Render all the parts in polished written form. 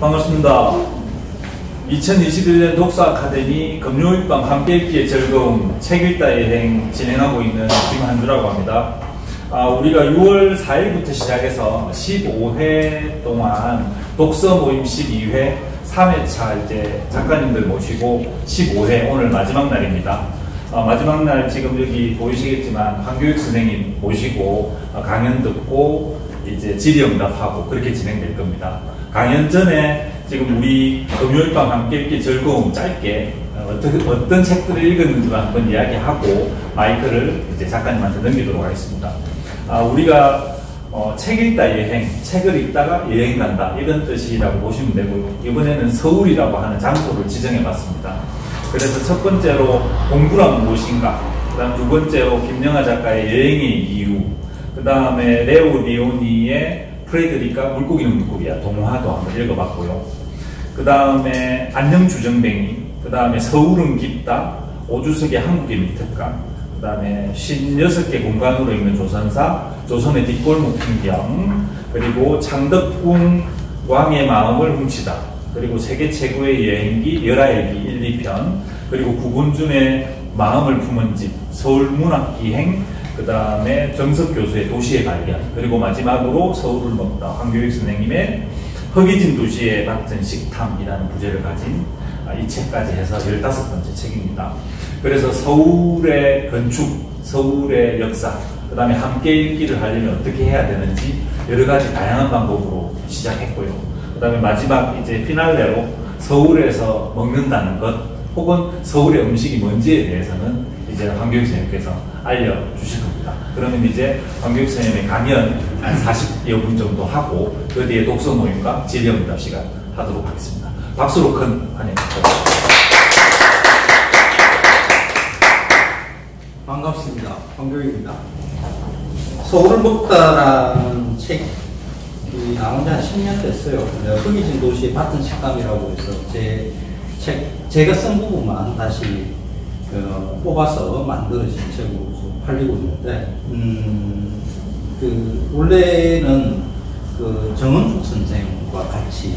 반갑습니다. 2021년 독서 아카데미 금요일 밤 함께 읽기의 즐거움 책 읽다 여행 진행하고 있는 김한주라고 합니다. 우리가 6월 4일부터 시작해서 15회 동안 독서 모임 12회 3회차 이제 작가님들 모시고 15회 오늘 마지막 날입니다. 마지막 날 지금 여기 보이시겠지만 황교익 선생님 모시고 강연 듣고 이제 질의응답하고 그렇게 진행될 겁니다. 강연 전에 지금 우리 금요일 밤 함께 읽기 즐거움 짧게 어떤 책들을 읽었는지만 한번 이야기하고 마이크를 이제 작가님한테 넘기도록 하겠습니다. 우리가 책 읽다 여행, 책을 읽다가 여행 간다 이런 뜻이라고 보시면 되고요. 이번에는 서울이라고 하는 장소를 지정해 봤습니다. 그래서 첫 번째로 공부란 무엇인가, 그 다음 두 번째로 김영하 작가의 여행의 이유, 그 다음에 레오 리오니의 프레드리카 물고기는 물고기야 동화도 한번 읽어봤고요. 그 다음에 안녕 주정뱅이, 그 다음에 서울은 깊다, 오주석의 한국의 미특강, 그 다음에 56개 공간으로 읽는 조선사, 조선의 뒷골목 풍경, 그리고 창덕궁 왕의 마음을 훔치다, 그리고 세계 최고의 여행기 열하일기 1, 2편, 그리고 구본준의 마음을 품은 집, 서울문학기행, 그 다음에 정석 교수의 도시의 발견, 그리고 마지막으로 서울을 먹다 황교익 선생님의 허기진 도시에 같은 식탐이라는 부제를 가진 이 책까지 해서 15번째 책입니다. 그래서 서울의 건축, 서울의 역사, 그 다음에 함께 읽기를 하려면 어떻게 해야 되는지 여러 가지 다양한 방법으로 시작했고요. 그 다음에 마지막 이제 피날레로 서울에서 먹는다는 것 혹은 서울의 음식이 뭔지에 대해서는 이제 황교익 선생님께서 알려주실 겁니다. 그러면 이제 황교익 선생님의 강연 한 40여 분 정도 하고 그 뒤에 독서 모임과 질의응답 시간 하도록 하겠습니다. 박수로 큰 환영 부탁드립니다. 반갑습니다. 황교익입니다. 서울을 먹다라는 책이 나온 지 한 10년 됐어요. 허기진 도시의 같은 식감이라고 해서 제가 쓴 부분만 다시 뽑아서 만들어진 책으로 팔리고 있는데, 원래는 정은숙 선생과 같이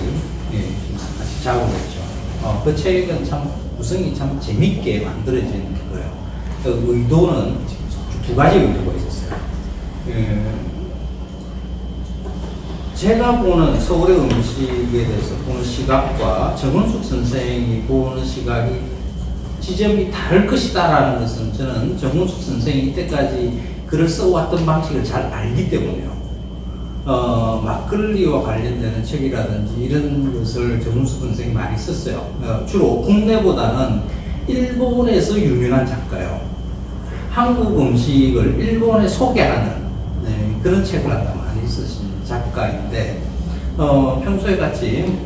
작업했죠. 그 책은 참 구성이 참 재밌게 만들어진 거예요. 의도는 두 가지 의도가 있었어요. 제가 보는 서울의 음식에 대해서 보는 시각과 정은숙 선생이 보는 시각이 지점이 다를 것이다라는 것은 저는 정은숙 선생이 이때까지 글을 써왔던 방식을 잘 알기 때문에요. 막걸리와 관련되는 책이라든지 이런 것을 정은숙 선생이 많이 썼어요. 주로 국내보다는 일본에서 유명한 작가예요. 한국 음식을 일본에 소개하는 그런 책을 갖다 많이 쓰신 작가인데, 평소에 같이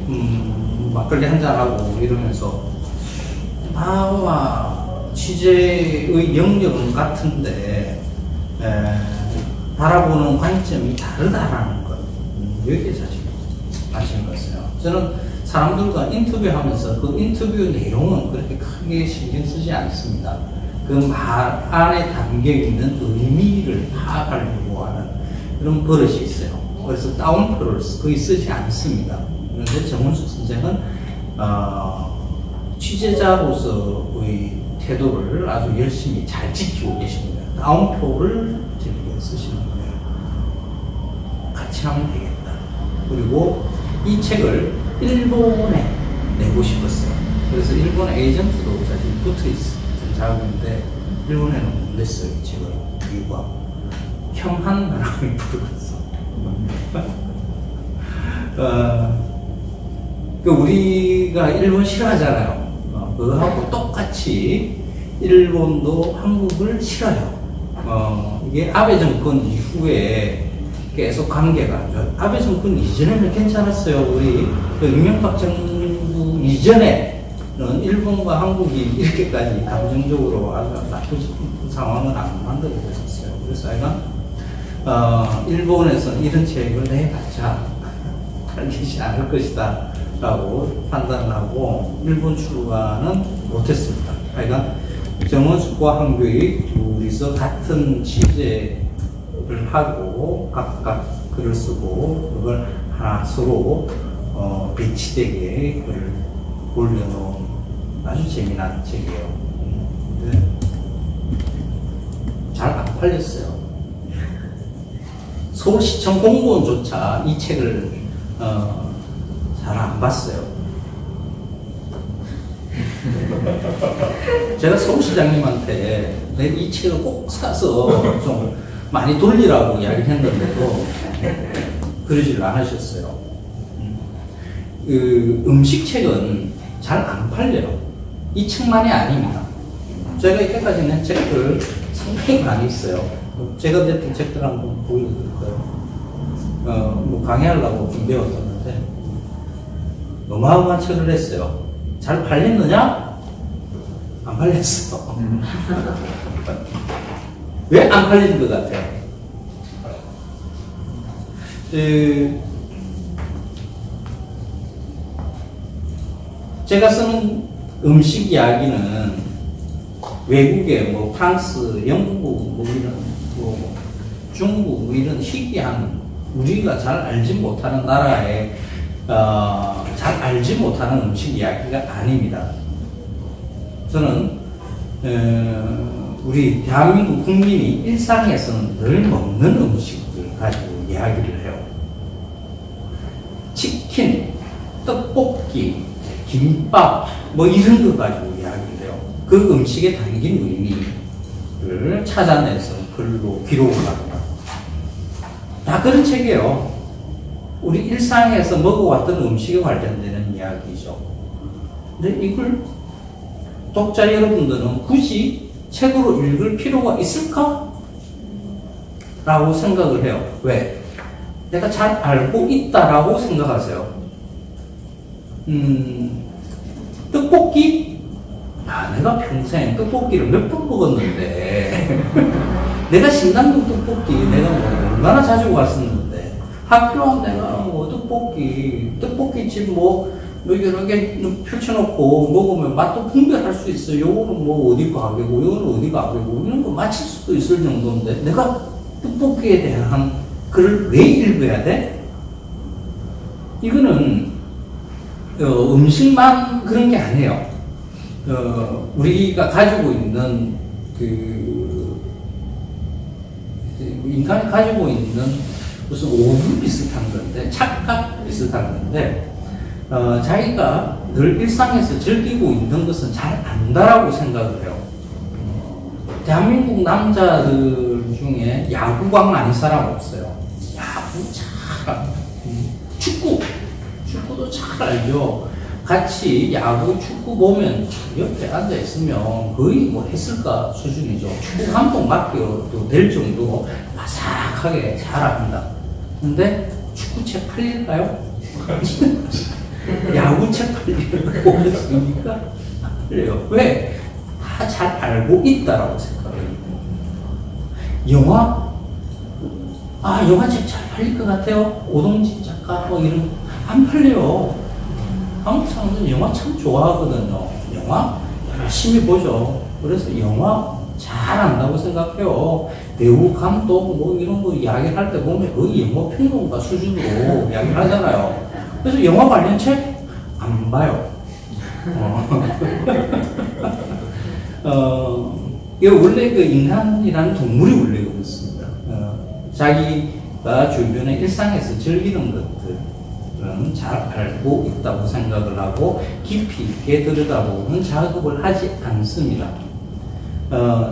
막걸리 한잔하고 이러면서 나와 취재의 영역은 같은데 바라보는 관점이 다르다라는 것, 여기에 사실 관심을 갔어요. 저는 사람들과 인터뷰하면서 그 인터뷰 내용은 그렇게 크게 신경 쓰지 않습니다. 그 말 안에 담겨있는 의미를 파악하려고 하는 그런 버릇이 있어요. 그래서 따옴표를 거의 쓰지 않습니다. 그런데 정은숙 선생은 취재자로서의 태도를 아주 열심히 잘 지키고 계십니다. 따옴표를 재밌게 쓰시는 거예요. 같이 하면 되겠다. 그리고 이 책을 일본에 내고 싶었어요. 그래서 일본 에이전트도 사실 붙어 있었던 작업인데 일본에는 못 냈어요. 이 책을. 이유가 형한 나라를 부르겠어. 우리가 일본 싫어하잖아요. 그거하고 똑같이 일본도 한국을 싫어요. 이게 아베 정권 이후에 계속 관계가 안 좋아요. 아베 정권 이전에는 괜찮았어요. 우리 이명박 정부 이전에는 일본과 한국이 이렇게까지 감정적으로 아주 나쁜 상황을 안 만들고 있었어요. 그래서 제가 일본에서 이런 책을 내봤자 팔리지 않을 것이다 라고 판단을 하고 일본 출간은 못했습니다. 그러니까 정은숙과 황교익 둘이서 같은 취재를 하고 각각 글을 쓰고 그걸 하나 서로 배치되게 그걸 올려놓은 아주 재미난 책이에요. 근데 잘 안 팔렸어요. 서울시청 공무원조차 이 책을 잘 안 봤어요. 제가 서울시장님한테 내가 이 책을 꼭 사서 좀 많이 돌리라고 이야기를 했는데도 그러지를 않으셨어요. 그 음식책은 잘 안 팔려요. 이 책만이 아닙니다. 제가 이때까지 낸 책들 상당히 많이 있어요. 제가 냈던 책들 한번 보여드릴까요? 뭐 강의하려고 준비해왔었는데 어마어마한 책을 냈어요. 잘 팔렸느냐? 안 팔렸어. 왜 안 팔리는 것 같아요? 제가 쓰는 음식 이야기는 외국에 뭐 프랑스, 영국, 뭐 이런 뭐 중국 뭐 이런 희귀한 우리가 잘 알지 못하는 나라에 잘 알지 못하는 음식 이야기가 아닙니다. 저는 우리 대한민국 국민이 일상에서는 늘 먹는 음식을 가지고 이야기를 해요. 치킨, 떡볶이, 김밥 뭐 이런 거 가지고 이야기를 해요. 그 음식에 담긴 의미를 찾아내서 글로 기록을 합니다. 다 그런 책이에요. 우리 일상에서 먹어왔던 음식에 관련되는 이야기죠. 근데 이걸 독자 여러분들은 굳이 책으로 읽을 필요가 있을까? 라고 생각을 해요. 왜? 내가 잘 알고 있다라고 생각하세요. 떡볶이? 내가 평생 떡볶이를 몇 번 먹었는데 내가 신당동 떡볶이 내가 뭐 얼마나 자주 갔었는데 학교 안 내가 뭐 떡볶이집 뭐 여러 개 펼쳐놓고 먹으면 맛도 분별할 수 있어요. 요거는 뭐 어디 가게고 요거는 어디 가게고 이런 거 맞힐 수도 있을 정도인데 내가 떡볶이에 대한 글을 왜 읽어야 돼? 이거는 음식만 그런 게 아니에요. 우리가 가지고 있는 인간이 가지고 있는 무슨 오류 비슷한 건데, 착각 비슷한 건데, 자기가 늘 일상에서 즐기고 있는 것은 잘 안다라고 생각을 해요. 대한민국 남자들 중에 야구광 아닌 사람 없어요. 야구 잘, 축구도 잘 알죠. 같이 야구, 축구 보면 옆에 앉아 있으면 거의 뭐 했을까 수준이죠. 축구 감독 맡겨도 될 정도로 바삭하게 잘 압니다. 근데 축구책 팔릴까요? 야구책 팔리는 거 보겠습니까? 안 팔려요. 왜? 다 잘 알고 있다라고 생각해요. 영화? 영화책 잘 팔릴 것 같아요. 오동진 작가 뭐 이런 안 팔려요. 한국 사람들은 영화 참 좋아하거든요. 영화 열심히 보죠. 그래서 영화 잘 안다고 생각해요. 배우, 감독 뭐 이런 거 이야기를 할 때 보면 거의 영화 평론가 수준으로 이야기를 하잖아요. 그래서 영화 관련 책 안 봐요. 이게 원래 그 인간이라는 동물이 원래 그렇습니다. 자기가 주변의 일상에서 즐기는 것들은 잘 알고 있다고 생각을 하고 깊이 있게 들여다보는 작업을 하지 않습니다.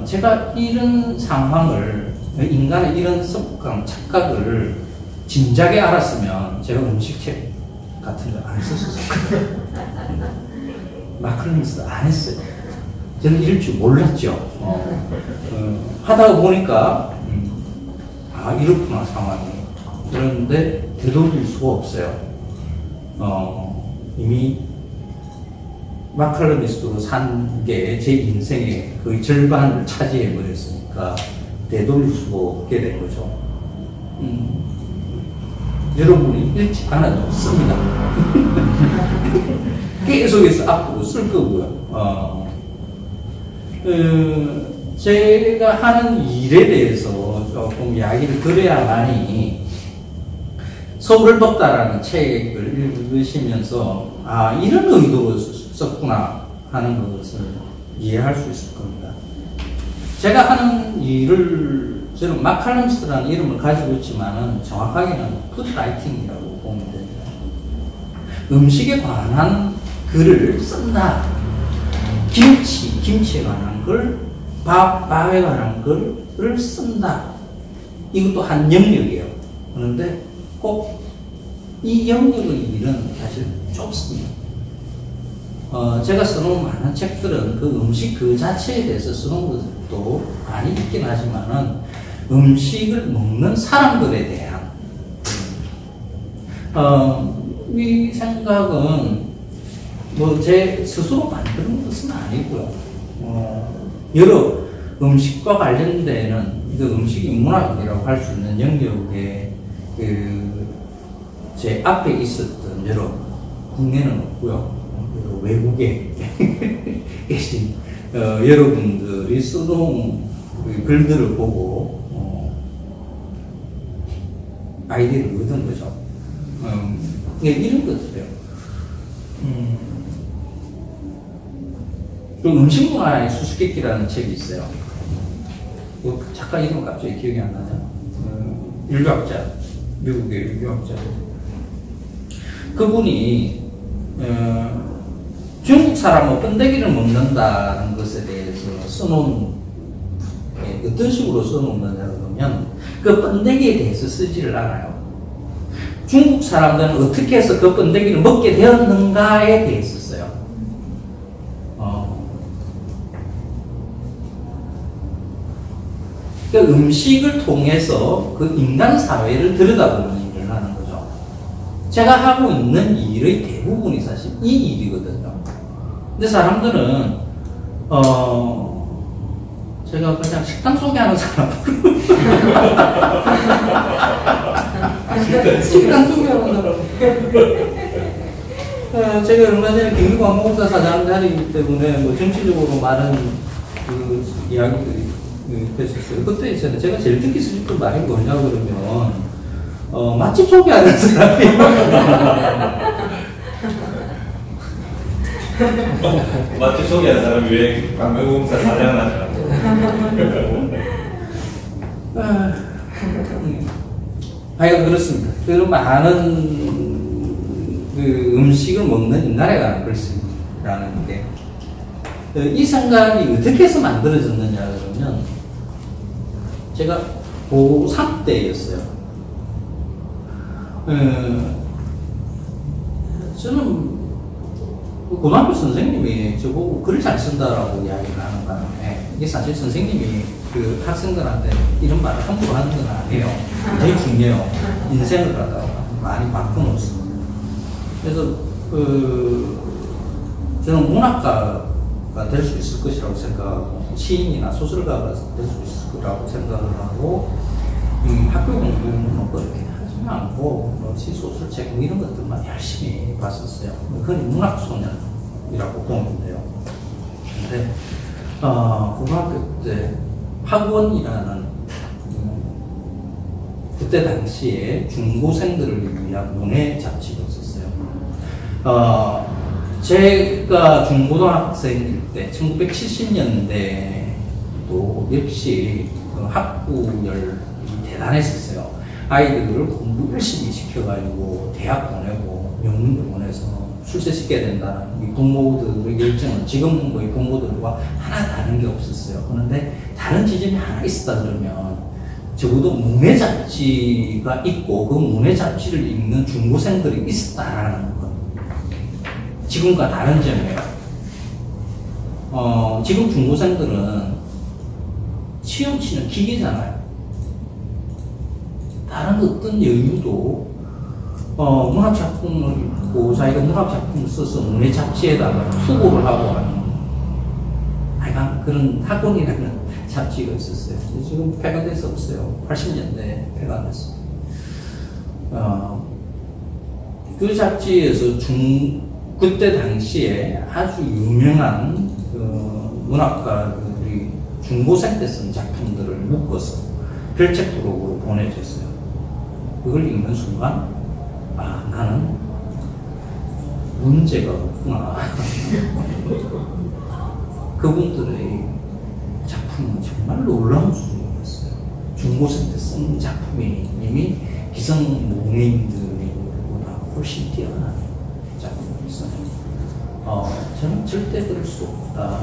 제가 이런 상황을, 인간의 이런 습관, 착각을 진작에 알았으면 제가 음식책 같은 거 안 썼을 거예요. 마크로니스트 안 했어요. 저는 이럴 줄 몰랐죠. 하다가 보니까 이렇구나 상황이. 그런데 되돌릴 수가 없어요. 이미 마칼러니스트로 산 게 제 인생의 거의 절반을 차지해 버렸으니까 되돌릴 수가 없게 된 거죠. 여러분이 읽지 않아도 씁니다. 계속해서 앞으로 쓸 거고요. 제가 하는 일에 대해서 조금 이야기를 드려야만이 서울을 덮다라는 책을 읽으시면서 아 이런 의도로 썼구나 하는 것을 이해할 수 있을 겁니다. 제가 하는 일을 저는 마칼럼스라는 이름을 가지고 있지만은 정확하게는 푸드라이팅이라고 보면 됩니다. 음식에 관한 글을 쓴다. 김치에 관한 글, 밥에 관한 글을 쓴다. 이것도 한 영역이에요. 그런데 꼭 이 영역의 일은 사실 좁습니다. 제가 써놓은 많은 책들은 그 음식 그 자체에 대해서 써놓은 것도 많이 있긴 하지만은 음식을 먹는 사람들에 대한 이 생각은 뭐 제 스스로 만드는 것은 아니고요. 여러 음식과 관련되는 그 음식 인문학이라고 할 수 있는 영역에 제 앞에 있었던 여러 국내는 없고요. 외국에 계신 여러분들이 써놓은 글들을 보고 아이디어를 얻은 거죠. 이런 것들이에요. 또 음식문화의 수수께끼라는 책이 있어요. 작가 이름은 갑자기 기억이 안 나죠? 인류학자, 미국의 인류학자. 그분이 중국 사람은 번데기를 먹는다는 것에 대해서 써놓은 어떤 식으로 써놓느냐 그러면 그 번데기에 대해서 쓰지를 않아요. 중국 사람들은 어떻게 해서 그 번데기를 먹게 되었는가에 대해서 써요. 그 음식을 통해서 그 인간 사회를 들여다보는 일을 하는 거죠. 제가 하고 있는 일의 대부분이 사실 이 일이거든요. 근데 사람들은 제가 그냥 식당 소개하는 사람으로 식당 소개하는 사람. 제가 얼마 전에 경기관공사 사장 자리이기 때문에 뭐 정치적으로 많은 그 이야기들이 됐었어요. 그때 제가 제일 듣기 싫은 말이 뭐냐 그러면 맛집 소개하는 사람이 맛집 소개하는 사람이 왜 관광공사 사장을 하냐? 하여간 그렇습니다. 그런 많은 그 음식을 먹는 인간에 관한 글쓰기라는 게 이 생각이 어떻게 해서 만들어졌느냐 그러면 제가 고3 때였어요. 저는 고등학교 선생님이 저보고 글을 잘 쓴다라고 이야기를 하는 바람에 이게 사실 선생님이 그 학생들한테 이런 말을 함부로 하는 건 아니에요. 되게 중요해요. 인생을 하다가 많이 바꿔놓습니다. 그래서 저는 문학가가 될 수 있을 것이라고 생각하고 시인이나 소설가가 될 수 있을 거라고 생각을 하고 학교 공부는 그렇게 하지 않고 시, 소설책 이런 것들만 열심히 봤었어요. 그건 문학소년이라고 보면 돼요. 근데 고등학교 때 학원이라는 그때 당시에 중고생들을 위한 문예 잡지가 있었어요. 제가 중고등학생일 때 1970년대도 역시 학부열이 대단했었어요. 아이들을 공부 열심히 시켜가지고 대학 보내고 명문대 보내서 출세시켜야 된다는 이 부모들의 결정은 지금의 부모들과 하나 다른 게 없었어요. 그런데 다른 지점이 하나 있었다 그러면 적어도 문예 잡지가 있고 그 문예 잡지를 읽는 중고생들이 있었다라는 것. 지금과 다른 점이에요. 지금 중고생들은 시험치는 기계잖아요. 다른 어떤 여유도 문학작품을 읽고 자기가 문학작품을 써서 문예 잡지에다가 투고를 하고 하는 하여간 그런 학원이라는 잡지가 있었어요. 지금 폐가 돼서 없어요. 80년대에 폐가 됐어요. 그 잡지에서 그때 당시에 아주 유명한 문학가들이 중고생 때 쓴 작품들을 묶어서 별책 도록으로 보내줬어요. 그걸 읽는 순간 아, 나는 문제가 없구나. 그분들의 작품은 정말 놀라운 수준이었어요. 중고생 때 쓴 작품이 이미 기성문예인들보다 훨씬 뛰어난 작품이었어요. 저는 절대 그럴 수 없다.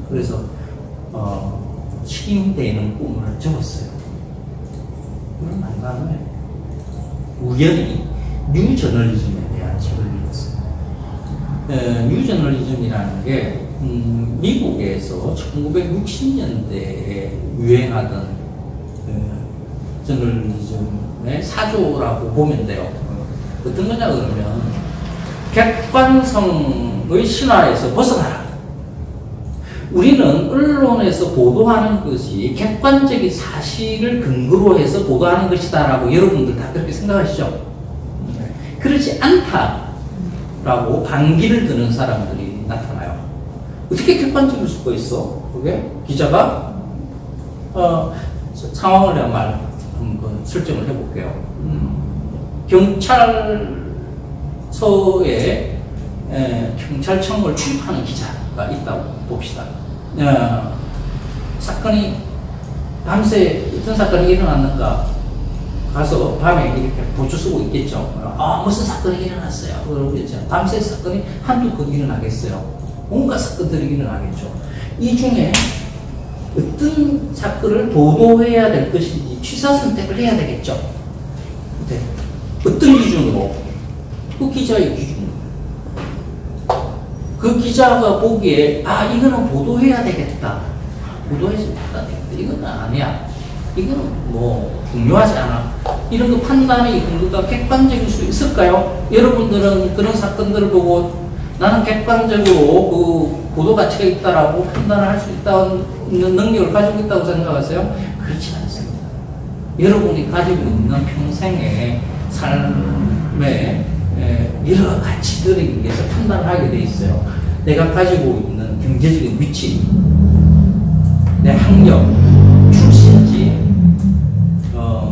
그래서 식인되는 꿈을 적었어요. 그런 난 다음에 우연히 뉴저널리즘에 대한 책을 읽었어요. 뉴저널리즘이라는 게 미국에서 1960년대에 유행하던 저널리즘의 사조라고 보면 돼요. 어떤 거냐 그러면 객관성의 신화에서 벗어나라. 우리는 언론에서 보도하는 것이 객관적인 사실을 근거로 해서 보도하는 것이다 라고 여러분들 다 그렇게 생각하시죠? 그렇지 않다라고 반기를 드는 사람들이 나타나요. 어떻게 객관적일 수가 있어? 그게 기자가 상황을 내가 한번 설정을 해볼게요. 경찰서에 경찰청을 출입하는 기자가 있다고 봅시다. 사건이 밤새 어떤 사건이 일어났는가 가서 밤에 이렇게 보초 쓰고 있겠죠. 무슨 사건이 일어났어요. 그러겠죠. 밤새 사건이 한두 건 일어나겠어요. 온갖 사건들이 일어나겠죠. 이 중에 어떤 사건을 보도해야 될 것인지 취사 선택을 해야 되겠죠. 네. 어떤 기준으로? 그 기자의 기준으로. 그 기자가 보기에 이거는 보도해야 되겠다. 보도해서 해야 되겠다. 이거는 아니야. 이거는 뭐 중요하지 않아. 이런 거 판단의 근거가 객관적일 수 있을까요? 여러분들은 그런 사건들을 보고 나는 객관적으로 그 보도 가치가 있다라고 판단을 할 수 있다는 능력을 가지고 있다고 생각하세요? 그렇지 않습니다. 여러분이 가지고 있는 평생의 삶의 여러 가치들에 의해서 판단을 하게 돼 있어요. 내가 가지고 있는 경제적인 위치, 내 학력, 출신지,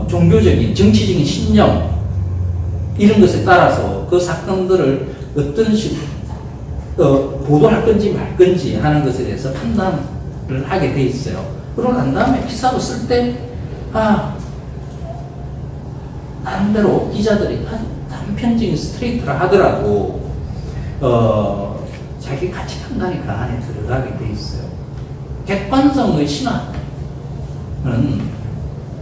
종교적인, 정치적인 신념, 이런 것에 따라서 그 사건들을 어떤 식으로 보도할 건지 말 건지 하는 것에 대해서 판단을 하게 돼 있어요. 그러고 난 다음에 기사로 쓸 때, 나름대로 기자들이 단편적인 스트레이트를 하더라도, 자기 가치 판단이 그 안에 들어가게 돼 있어요. 객관성의 신화는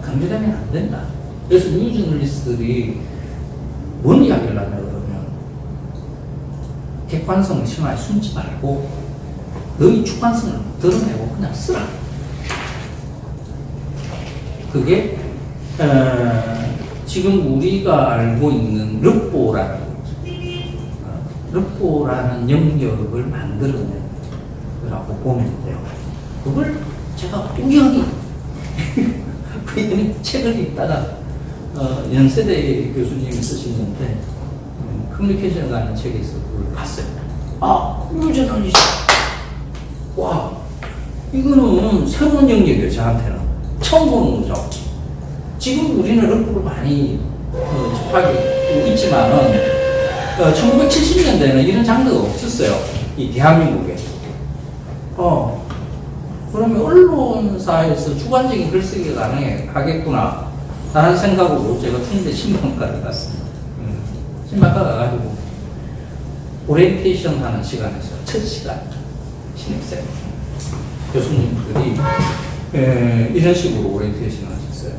강조되면 안 된다. 그래서 뉴저널리스트들이 뭔 이야기를 하냐 그러면 객관성의 신화에 숨지 말고 너희 주관성을 드러내고 그냥 쓰라. 그게 지금 우리가 알고 있는 르포라는 영역을 만들어낸 거라고 보면 돼요. 그걸 제가 우연히 책을 읽다가 연세대 교수님이 쓰시는데 커뮤니케이션이라는 책에서 그걸 봤어요. 뉴저널리즘. 와, 이거는 새로운 영역이에요. 저한테는 처음 보는 거죠. 지금 우리는 르포를 많이 접하고 있지만은 1970년대에는 이런 장르가 없었어요. 이 대한민국에. 그러면 언론사에서 주관적인 글쓰기가 가능하겠구나 라는 생각으로 제가 충대 신방과를 갔습니다. 신방과 가가지고 오리엔테이션 하는 시간에서 첫 시간 신입생 교수님들이 이런 식으로 오리엔테이션 하셨어요.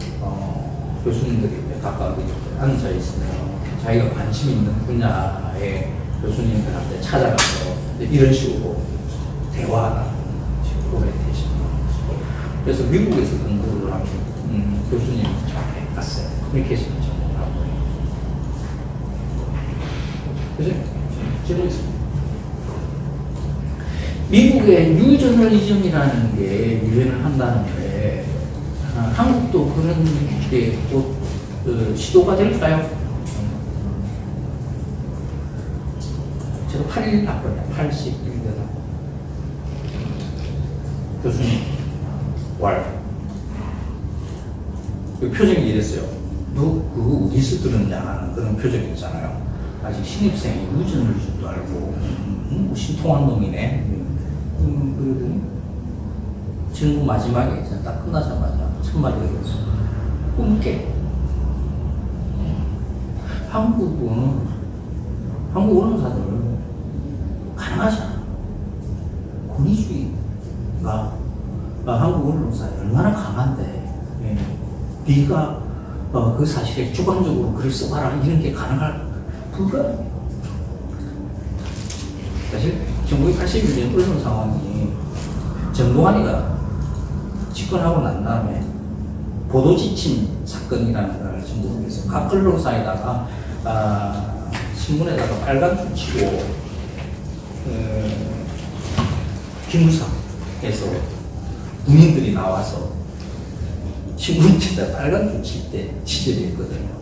교수님들이 가까이 앉아있으면 자기가 관심 있는 분야의 교수님들한테 찾아가서 이런 식으로 대화하는 식으로 오리엔테이션. 그래서 미국에서 공부를 하는 교수님 저한테 갔어요. 커뮤니케이션 전공하고. 그죠? 지금 있습니다. 미국의 뉴저널리즘이라는 게 유행을 한다는데 한국도 그런 게 또 시도가 될까요? 제가 8일 났거든요. 81년 교수님 그 표정이 이랬어요. 너 그거 어디서 들었냐 하는 그런 표정이었잖아요. 아직 신입생이 유전을지도 알고 신통한 놈이네. 그러더니 질문 마지막에 있잖아. 딱 끝나자마자 첫 마디가 있어. 꿈깨. 한국 언론사들 가능하잖아. 권위주의가 한국 언론사에 얼마나 강한데, 네가 그 사실에 주관적으로 글을 써봐라 이런 게 가능할 불가능해. 사실 1981년 언론 상황이 전두환이가 집권하고 난 다음에 보도 지침 사건이라는 걸 전국에서 각 언론사에다가 신문에다가 빨간 줄 치고 기무사에서 군인들이 나와서 신문지에다 빨간 줄 칠 때 지적이 있거든요.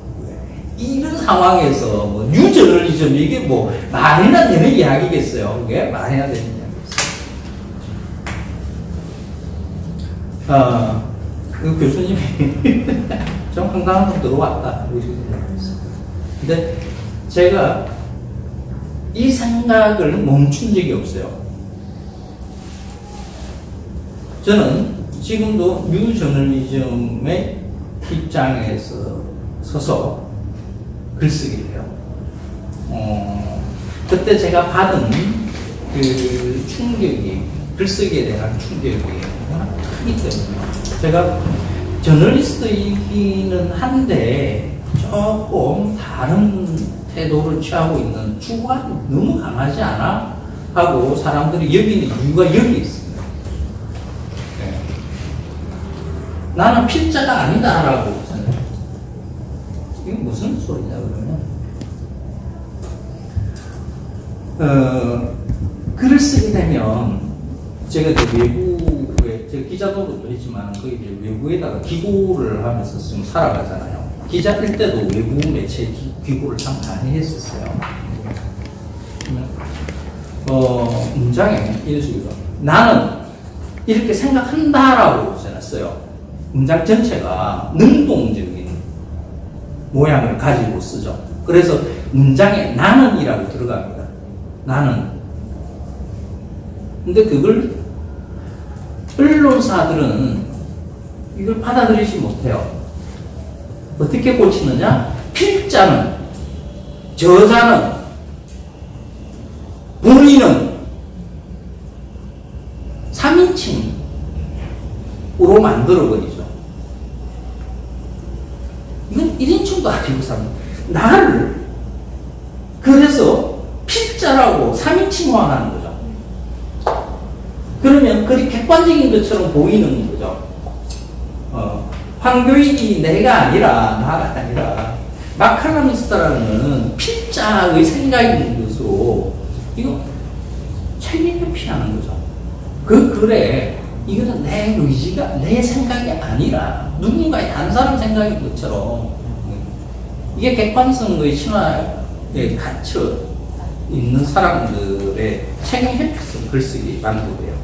이런 상황에서 뭐 뉴저널리즘 이게 뭐 말이나 되는 이야기겠어요. 그게 말이나 되는 이야기겠어요. 그 교수님이 좀 황당한 분 들어왔다 이렇게 생각했어요. 근데 제가 이 생각을 멈춘 적이 없어요. 저는 지금도 뉴저널리즘의 입장에서 서서 글쓰기를 해요. 그때 제가 받은 그 충격이, 글쓰기에 대한 충격이 워낙 크기 때문에 제가 저널리스트이기는 한데 조금 다른 태도를 취하고 있는 주관이 너무 강하지 않아? 하고 사람들이 여기는 이유가 여기 있습니다. 네. 나는 필자가 아니다라고 저는. 이게 무슨 소리냐 그러면 글을 쓰게 되면 제가 외부에 제가 기자도 했지만 거기 이제 외부에다가 기고를 하면서 좀 살아가잖아요. 기자일 때도 외부 매체 기고를 참 많이 했었어요. 문장에 이런 식으로 나는 이렇게 생각한다라고 써놨어요. 문장 전체가 능동적인 모양을 가지고 쓰죠. 그래서 문장에 나는이라고 들어갑니다. 나는. 근데 그걸 언론사들은 이걸 받아들이지 못해요. 어떻게 고치느냐? 필자는, 저자는, 본인은 3인칭으로 만들어버리죠. 이건 1인칭도 아니고 나를 그래서 필자라고 3인칭화하는 거죠. 그러면 그리 객관적인 것처럼 보이는 거죠. 황교익이 내가 아니라, 나가 아니라, 마칼라미스트라는 필자의 생각인 것으로, 이거 책임 회피하는 거죠. 그 글에, 이거는 내 의지가, 내 생각이 아니라, 누군가의 다른 사람 생각인 것처럼, 이게 객관성의 신화에 갇혀 있는 사람들의 책임 회피성 글쓰기 방법이에요.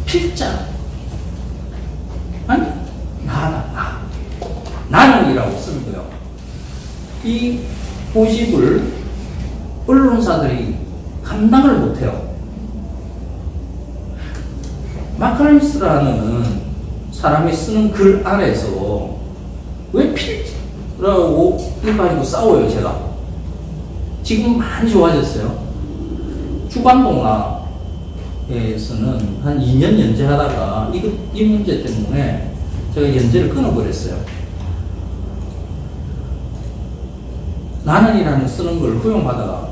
필자. 아니, 나는이라고 쓰는 거예요. 이 고집을 언론사들이 감당을 못해요. 마칼미스라는 사람이 쓰는 글 안에서 왜 필자라고 이거 가지고 싸워요, 제가. 지금 많이 좋아졌어요. 주관동화에서는 한 2년 연재하다가 이 문제 때문에 제가 연재를 끊어버렸어요. 나는이라는 쓰는 걸 허용하다가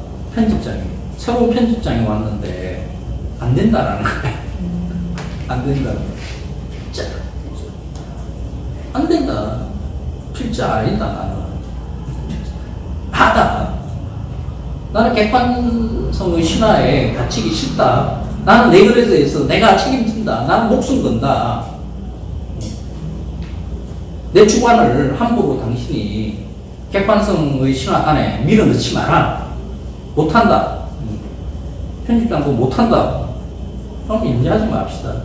새로운 편집장이 왔는데 안 된다라는 거예요. 안 된다는 거예요. 진짜 안 된다. 필자 아니다 나는. 하다. 나는 객관성의 신화에 갇히기 싫다. 나는 내 글에 대해서 내가 책임진다. 나는 목숨 건다. 내 주관을 함부로 당신이 객관성의 신화 안에 밀어넣지 마라. 못한다. 편집장도 못한다. 그럼 인지하지 맙시다.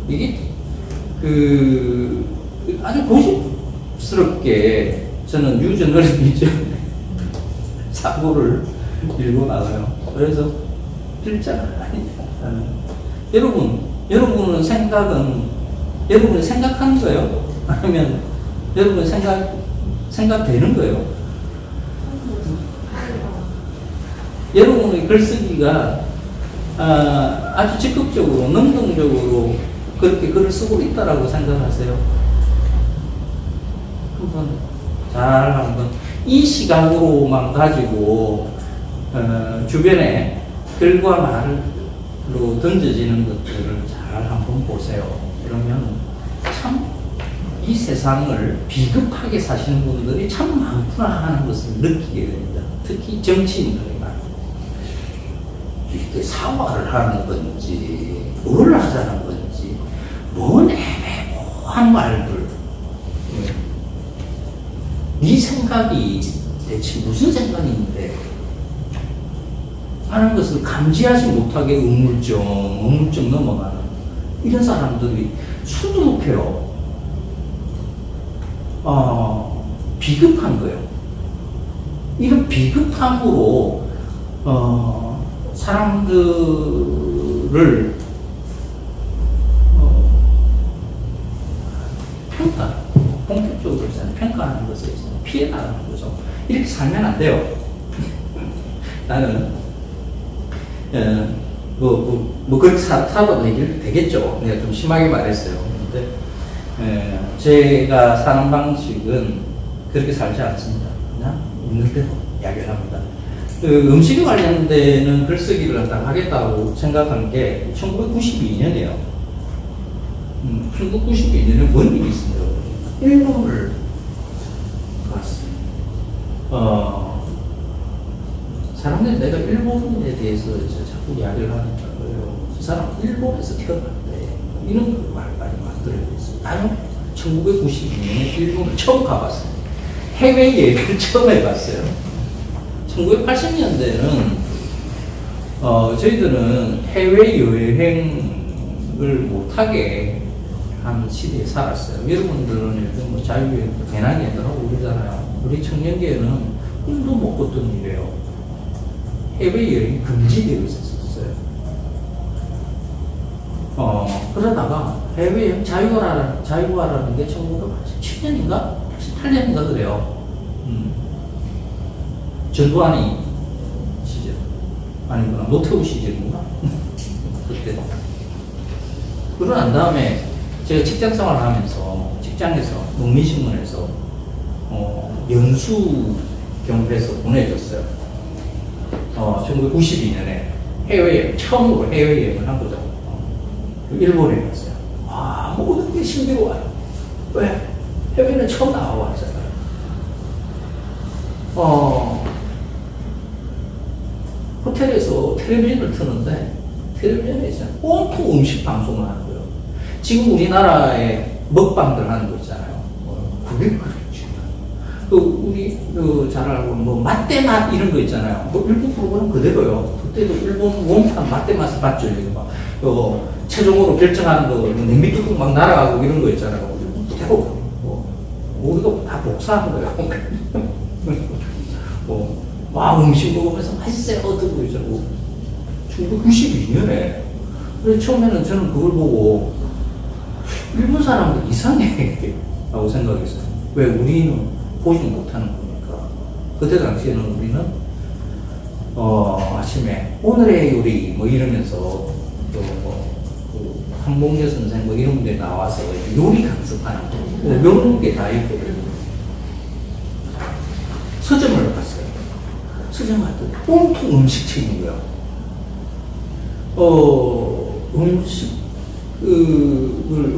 이게 아주 고집스럽게 저는 뉴저널리즘 사고를 밀고 나가요. 그래서 필자가 아니다. 여러분은 여러분이 생각하는 거예요? 아니면 여러분이 생각되는 거예요? 여러분의 글쓰기가 아주 적극적으로, 능동적으로 그렇게 글을 쓰고 있다라고 생각하세요? 한번 이 시각으로만 가지고 주변에 글과 말로 던져지는 것들을 잘 한번 보세요. 그러면 참 이 세상을 비겁하게 사시는 분들이 참 많구나 하는 것을 느끼게 됩니다. 특히 정치인들이 많아요. 이렇게 사과를 하는 건지 뭘 하자는 건지 뭔 애매모호한 말들, 네 생각이 대체 무슨 생각인데 하는 것을 감지하지 못하게 우물쩍 넘어가는 이런 사람들이 수두룩해요. 비겁한 거예요. 이런 비겁함으로 사람들을 본격적으로 평가하는 것을 피해 나가는 거죠. 이렇게 살면 안 돼요. 나는 그렇게 살아도 되겠죠. 내가 좀 심하게 말했어요. 근데 제가 사는 방식은 그렇게 살지 않습니다. 그냥 있는 대로 이야기를 합니다. 음식에 관련된 글쓰기를 하겠다고 생각한 게 1992년이에요. 1992년에 뭔 일이 있습니다. 일본을 갔어요. 사람들이 내가 일본에 대해서 자꾸 이야기를 하니까 그래요. 그 사람 일본에서 태어났대. 이런 말까지 만들어야 됐어요. 나는 1992년에 일본을 처음 가봤어요. 해외여행을 처음 해봤어요. 1980년대는 저희들은 해외여행을 못하게 한 시대에 살았어요. 여러분들은 요즘 뭐 자유여행도 배낭여행도 하고 그러잖아요. 우리 청년기에는 꿈도 못 꿨던 일이에요. 해외여행이 금지되어 있었어요. 그러다가 해외여행 자유화라는 게 1987년인가? 18년인가 그래요. 전두환이 시절. 아니구나. 노태우 시절인가? 그때. 그러고 난 다음에 제가 직장 생활을 하면서 직장에서 농민신문에서 연수 경부해서 보내줬어요. 1992년에 해외여행, 처음으로 해외여행을 한 거죠. 일본에 갔어요. 와, 모든 게 신비로워요. 왜? 해외는 처음 나와봤잖아요. 호텔에서 텔레비전을 트는데 텔레비전에 있잖아요. 온통 음식 방송을 하는 거예요. 지금 우리나라에 먹방들 하는 거 있잖아요. 그게 그렇죠. 우리 잘 알고 뭐 맛대맛 이런 거 있잖아요. 일본 프로그램 그대로요. 그때도 일본 원판 맛대맛을 봤죠. 막 최종으로 결정하는 거 냄비 뚜껑 막 날아가고 이런 거 있잖아요. 그대로 우리가 다 복사한 거예요. 와, 음식 먹으면서 맛있어요. 어떻게 있잖아요. 1992년에. 그래서 처음에는 저는 그걸 보고 일본 사람들 이상해 라고 생각했어요. 왜? 우리는 보지 못하는 거니까. 그때 당시에는 우리는 아침에 오늘의 요리 뭐 이러면서 한봉재 선생 뭐 이런 분들이 나와서 요리 강습하는 거 이런 게 다 있거든요. 서점을 갔어요. 서점 갔더니 온통 음식책인 거야. 음식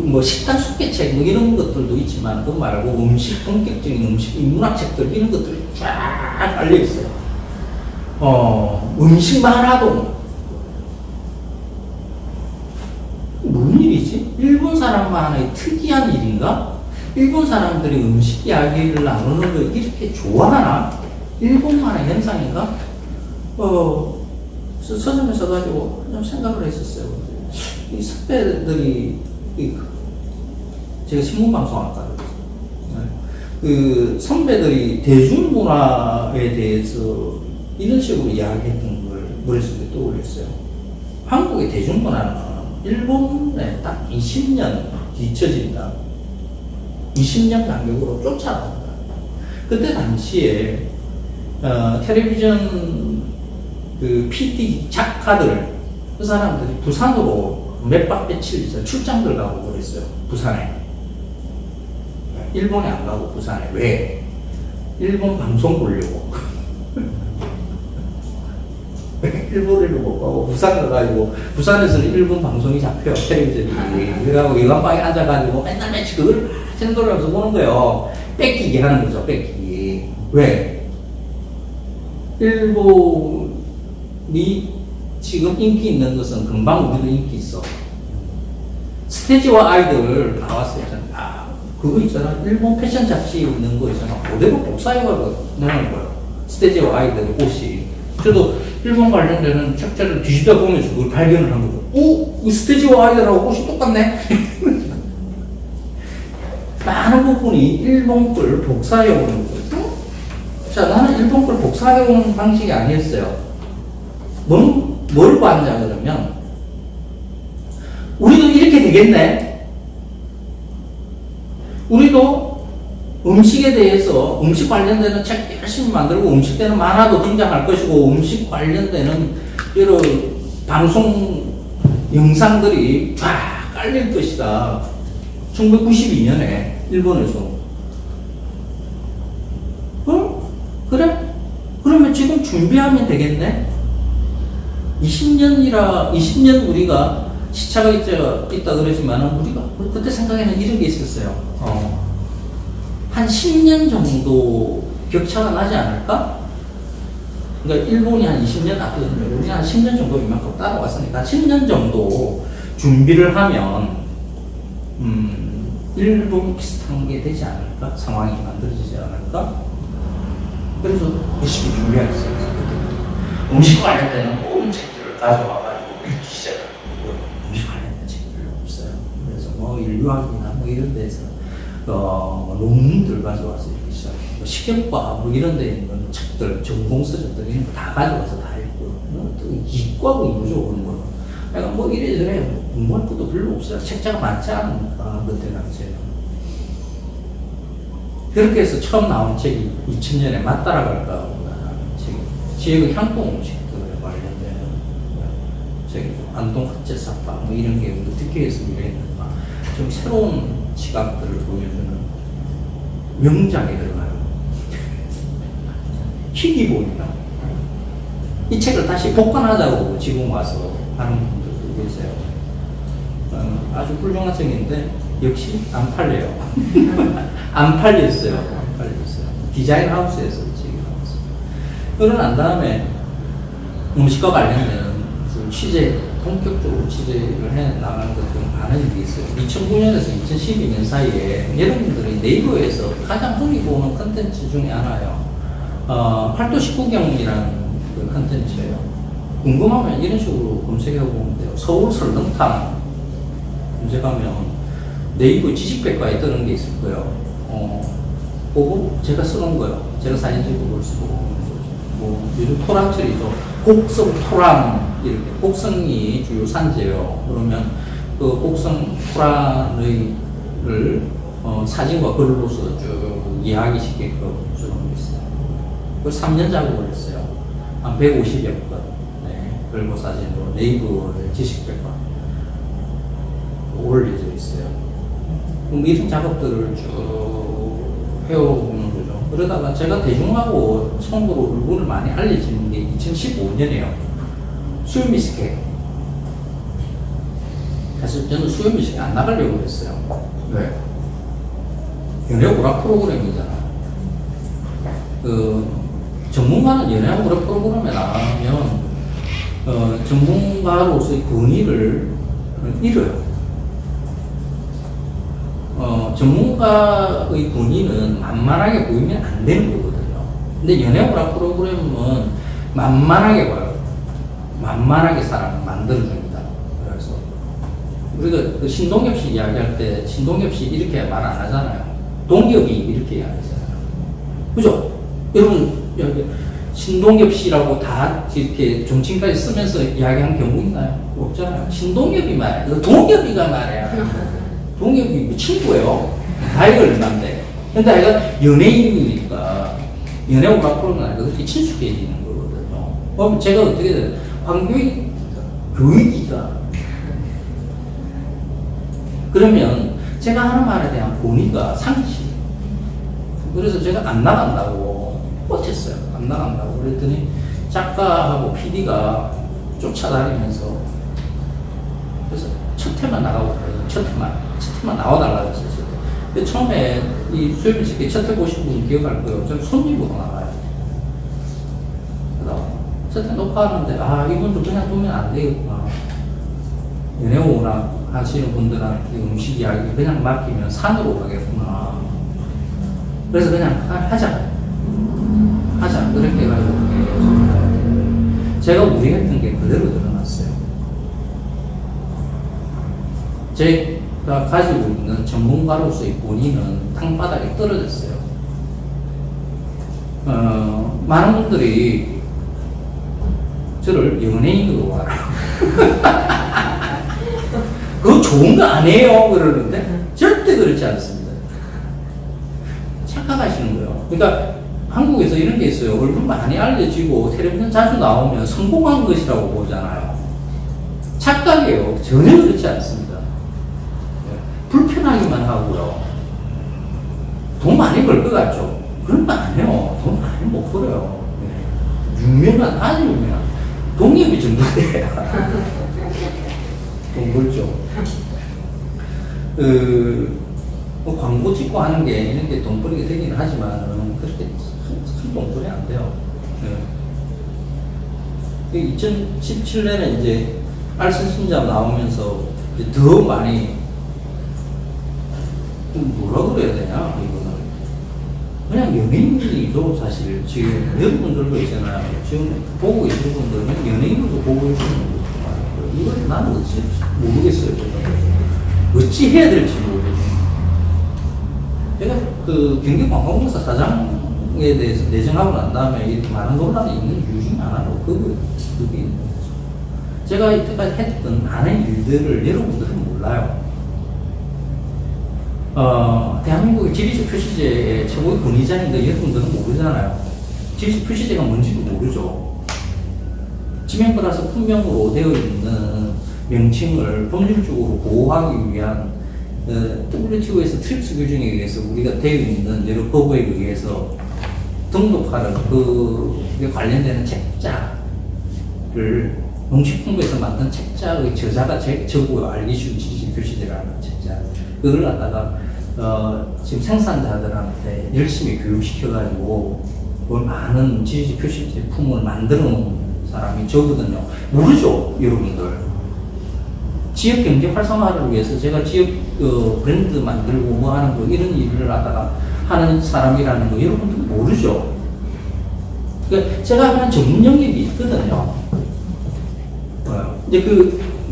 뭐 식단 숙배책 뭐 이런 것들도 있지만 그거 말고 본격적인 음식 문학책들 이런 것들이 쫙 깔려 있어요. 음식 만화도 무슨 일이지? 일본 사람만의 특이한 일인가? 일본 사람들이 음식 이야기를 나누는 걸 이렇게 좋아하나? 일본만의 현상인가? 서점에 써가지고 좀 생각을 했었어요. 이 선배들이, 제가 신문방송학과를 그 선배들이 대중문화에 대해서 이런 식으로 이야기했던 걸 머릿속에 떠올렸어요. 한국의 대중문화는 일본에 딱 20년 뒤처진다. 20년 간격으로 쫓아간다. 그때 당시에 텔레비전 그 PD 작가들 그 사람들이 부산으로 몇 박 며칠 있어요. 출장들 가고 그랬어요. 부산에. 일본에 안 가고 부산에. 왜? 일본 방송 보려고. 일본을 못 가고 부산 가가지고 부산에서는 일본 방송이 잡혀요. 텔레비전이. 그래가지고 외관방에 앉아가지고 맨날 매치 그걸 생돌면서 보는 거예요. 뺏기기 하는 거죠. 뺏기기. 왜? 일본이 지금 인기 있는 것은 금방 우리도 인기 있어. 스테지와 아이들 나왔어요. 그거 있잖아. 일본 패션 잡지에 있는 거 있잖아. 그대로 복사해가지고 넣는 거예요. 스테지와 아이들 옷이. 저도 일본 관련되는 책자를 뒤집다 보면서 그걸 발견을 한 거죠. 오! 스테지와 아이들하고 옷이 똑같네? 많은 부분이 일본 걸 복사해오는 거죠. 자, 나는 일본 걸 복사해오는 방식이 아니었어요. 뭘 봤냐, 그러면, 우리도 이렇게 되겠네? 우리도 음식에 대해서 음식 관련되는 책 열심히 만들고 음식 되는 만화도 등장할 것이고 음식 관련되는 여러 방송 영상들이 쫙 깔릴 것이다. 1992년에 일본에서. 그래? 그러면 지금 준비하면 되겠네? 20년 우리가 시차가 있다 그러지만 우리가 그때 생각에는 이런 게 있었어요. 한 10년 정도 격차가 나지 않을까? 그러니까 일본이 한 20년 앞서거든요. 우리 한 10년 정도 이만큼 따라왔으니까 10년 정도 준비를 하면 일본 비슷한 게 되지 않을까? 상황이 만들어지지 않을까? 그래서 열심히 준비하겠어요. 음식 관련되는 모든 책들을 가져와가지고 읽기 시작하고 음식 관련된 책들이 없어요. 그래서 뭐 인류학이나 뭐 이런 데서 논문들 가져와서 읽기 시작하고 식용과 뭐 이런 데 있는 책들, 전공서적들 이런 거 다 가져와서 다 읽고 또 이과 공부죠 그런 거는. 내가 뭐 이래저래 공부할 것도 별로 없어요. 책자가 많지 않으니까 그때 당시에는. 그렇게 해서 처음 나온 책이 2000년에 맞따라갈까 하는 책이 지역의 향토 음식들에 관련된 책이죠. 안동 흑제사파 뭐 이런 게 어떻게 해서 이랬는가 좀 새로운 시각들을 보여주는 명작이 들어가요. 희귀본이다. 이 책을 다시 복간하자고 지금 와서 하는 분들도 계세요. 아주 훌륭한 책인데 역시 안 팔려요. 안 팔렸어요. 디자인 하우스에서 책이 나왔어요. 그러고 난 다음에 음식과 관련된 본격적으로 취재를 해 나가는 것들은 많은 일이 있어요. 2009년에서 2012년 사이에 여러분들이 네이버에서 가장 흔히 보는 컨텐츠 중에 하나예요. 8도 19경이라는 그 컨텐츠예요. 궁금하면 이런 식으로 검색해 보면 돼요. 서울 설렁탕 검색하면 네이버 지식백과에 뜨는 게 있을 거예요. 그거 제가 써놓은 거예요. 제가 사진 찍고 볼 수 있고. 뭐, 요즘 토랑철이죠. 곡성 토란, 이렇게. 곡성이 주요 산지예요. 그러면 그 곡성 토란을 사진과 글로서 쭉 이해하기 쉽게끔 써놓은 게 있어요. 그걸 3년 작업을 했어요. 한 150여 건. 네. 글고 사진으로 네이버 지식백과 올려져 있어요. 그럼 이런 작업들을 쭉 해오는 거죠. 그러다가 제가 대중하고 처음으로 얼굴을 많이 알려지는 게 2015년이에요. 수요미스케. 사실 저는 수요미스케 안 나가려고 했어요. 왜? 연애 오락 프로그램이잖아. 전문가는 연애 오락 프로그램에 나가면 전문가로서의 권위를 잃어요. 전문가의 권위는 만만하게 보이면 안 되는 거거든요. 근데 연애오락 프로그램은 만만하게 봐요. 만만하게 사람을 만들어줍니다. 그래서 우리가 그 신동엽 씨 이야기할 때 신동엽 씨 이렇게 말 안 하잖아요. 동엽이 이렇게 이야기하잖아요. 그죠? 여러분, 여기 신동엽 씨라고 다 이렇게 종칭까지 쓰면서 이야기한 경우 있나요? 없잖아요. 신동엽이 말이야. 동엽이가 말이야. 동엽이 친구예요. 다이걸 남대. 근데 아이가 연예인이니까 연애 오락부로는 아니고 그렇게 친숙해지는 거거든요. 그럼 제가 어떻게 돼요? 황교익 교육이다. 그러면 제가 하는 말에 대한 본의가 상식. 그래서 제가 안 나간다고 뻗쳤어요. 안 나간다고. 그랬더니 작가하고 PD가 쫓아다니면서 그래서 첫 회만 나가고 그래요. 첫 회만 나와달라고 했어요. 근데 처음에 이 수요일 씨께 첫 회 보신 분 기억할 거예요. 저는 손님으로 나가요. 첫 회 녹화하는데 이분도 그냥 보면 안 되겠구나. 연애 오락 하시는 분들한테 음식 이야기 그냥 맡기면 산으로 가겠구나. 그래서 그냥 하자. 그렇게 해가지고 제가 우려했던 게 그대로 드러났어요. 제가 가지고 있는 전문가로서의 본인은 땅바닥에 떨어졌어요. 많은 분들이 저를 연예인으로 알아요. 그거 좋은 거 아니에요? 그러는데 절대 그렇지 않습니다. 착각하시는 거예요. 그러니까 한국에서 이런 게 있어요. 얼굴 많이 알려지고 텔레비전 자주 나오면 성공한 것이라고 보잖아요. 착각이에요. 전혀 그렇지 않습니다. 불편하기만 하고요. 돈 많이 벌 것 같죠? 그런 거 아니에요. 돈 많이 못 벌어요. 유명한, 아주 유명한 동엽이 정도 돼야 돈 벌죠. 뭐 광고 찍고 하는 게 이런 게 돈벌이가 되긴 하지만 그렇게 큰 돈벌이 안 돼요. 2017년에 이제 알선신잡 나오면서 이제 더 많이 뭐라 그래야 되냐 이거는 그냥 연예인이죠. 사실 지금 여러분들도 있잖아요. 지금 보고 계신 분들은 연예인으로 보고 계시는 분들도 많아요. 이걸 나는 어찌 모르겠어요. 어찌 해야 될지 모르겠어요. 제가 그 경기관광공사 사장에 대해서 내정하고 난 다음에 이렇게 많은 논란이 있는 이유 중에 하나로 그게 있는 거죠. 제가 이때까지 했던 많은 일들을 여러분들은 몰라요. 대한민국의 지리적 표시제의 최고의 권위자인데 여러분들은 모르잖아요. 지리적 표시제가 뭔지도 모르죠. 지명 플러스 품명으로 되어 있는 명칭을 법률적으로 보호하기 위한 WTO에서 트립스 규정에 의해서 우리가 되어 있는 여러 법에 의해서 등록하는 그에 관련되는 책자를 농식품부에서 만든 책자의 저자가 저고요. 알기 쉬운 지리적 표시제라는 책자. 그걸 갖다가 지금 생산자들한테 열심히 교육시켜가지고 많은 지리적 표시 제품을 만들어 놓은 사람이 저거든요. 모르죠, 여러분들. 지역 경제 활성화를 위해서 제가 지역 브랜드 만들고 뭐 하는 거 이런 일을 하다가 하는 사람이라는 거 여러분들 모르죠. 그러니까 제가 하는 전문 영역이 있거든요. 이제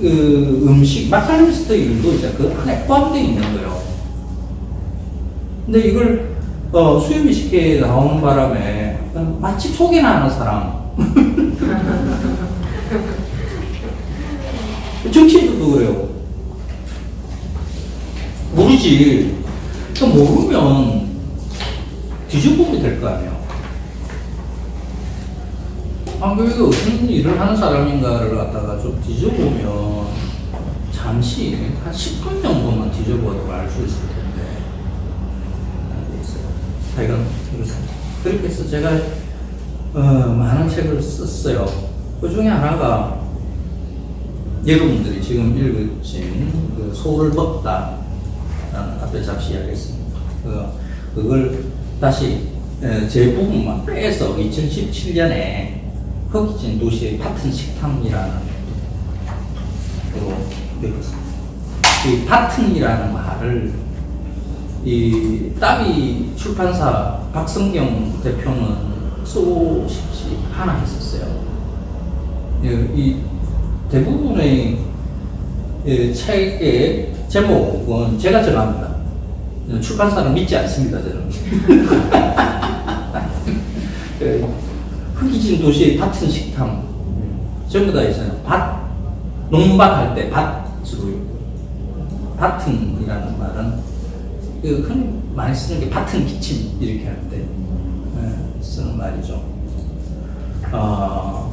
음식 마카로니스트 일도 이제 그 안에 포함되어 있는 거예요. 근데 이걸 수요미 식회에 나오는 바람에 맛집 소개나 하는 사람. 정치인들도 그래요. 모르지. 모르면 뒤져보면 될 거 아니에요. 한국에서 어떤 일을 하는 사람인가를 갖다가 좀 뒤져보면 잠시 한 10분 정도만 뒤져봐도 알 수 있을 텐데 안 돼 있어요. 하여간 그렇게 해서 제가 많은 책을 썼어요. 그 중에 하나가 여러분들이 지금 읽으신 그 소를 먹다 라는 앞에 잡시 이야기했습니다. 그걸 다시 제 부분만 빼서 2017년에 허기진 도시의 파튼 식탐이라는 으로 읽었습니다. 이 파튼이라는 말을 이 따비 출판사 박성경 대표는 쓰고 싶지 않아 했었어요. 이 대부분의 책의 제목은 제가 정합니다. 출판사는 믿지 않습니다, 저는. 흑기진 도시의 밭은 식탐. 전부 다 있어요. 밭, 농밭 할 때 밭으로. 밭은이라는 말은, 흔히 많이 쓰는 게 밭은 기침, 이렇게 할 때 쓰는 말이죠.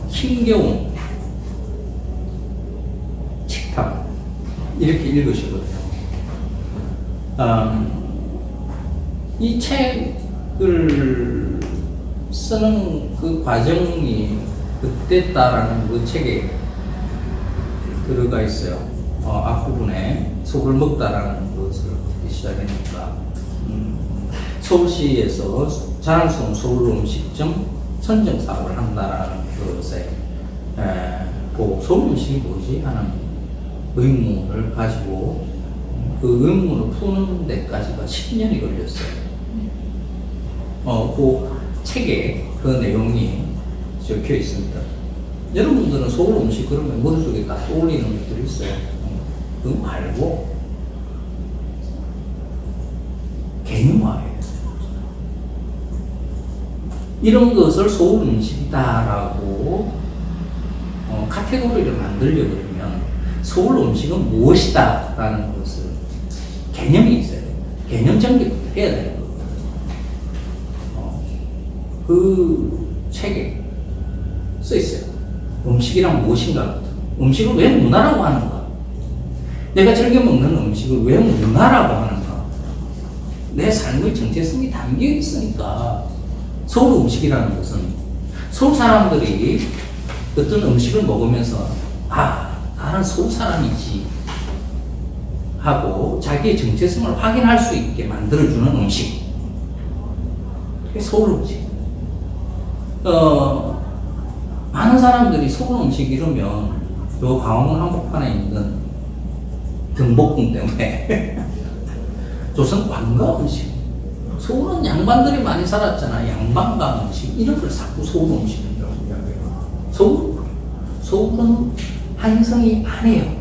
힘겨운 식탐. 이렇게 읽으시거든요. 이 책을 쓰는 그 과정이 그때다라는 그 책에 들어가 있어요. 앞부분에 속을 먹다라는 것을 시작하니까 서울시에서 자랑스러운 서울 음식점 선정 사업을 한다라는 것에 그 서울 음식이 뭐지 하는 의문을 가지고 그 의문을 푸는 데까지가 10년이 걸렸어요. 그 책에 그 내용이 적혀 있습니다. 여러분들은 서울 음식 그러면 머릿속에 딱 떠올리는 것들이 있어요. 그거 말고 개념화해요. 이런 것을 서울 음식이다라고 카테고리를 만들려고 그러면 서울 음식은 무엇이다 라는 것을 개념이 있어야 돼요. 개념 정립부터 해야 되는 거거든요. 그 책에 써 있어요. 음식이란 무엇인가? 음식을 왜 문화라고 하는가? 내가 즐겨 먹는 음식을 왜 문화라고 하는가? 내 삶의 정체성이 담겨 있으니까. 서울 음식이라는 것은 서울 사람들이 어떤 음식을 먹으면서 나는 서울 사람이지 하고 자기의 정체성을 확인할 수 있게 만들어주는 음식. 그게 서울 음식. 많은 사람들이 서울 음식 이러면 요 광화문 한복판에 있는 경복궁 때문에 조선 관가 음식. 서울은 양반들이 많이 살았잖아. 양반가 음식. 이런 걸 자꾸 서울 음식이라고 이야기해요. 서울은 한성이 아니에요.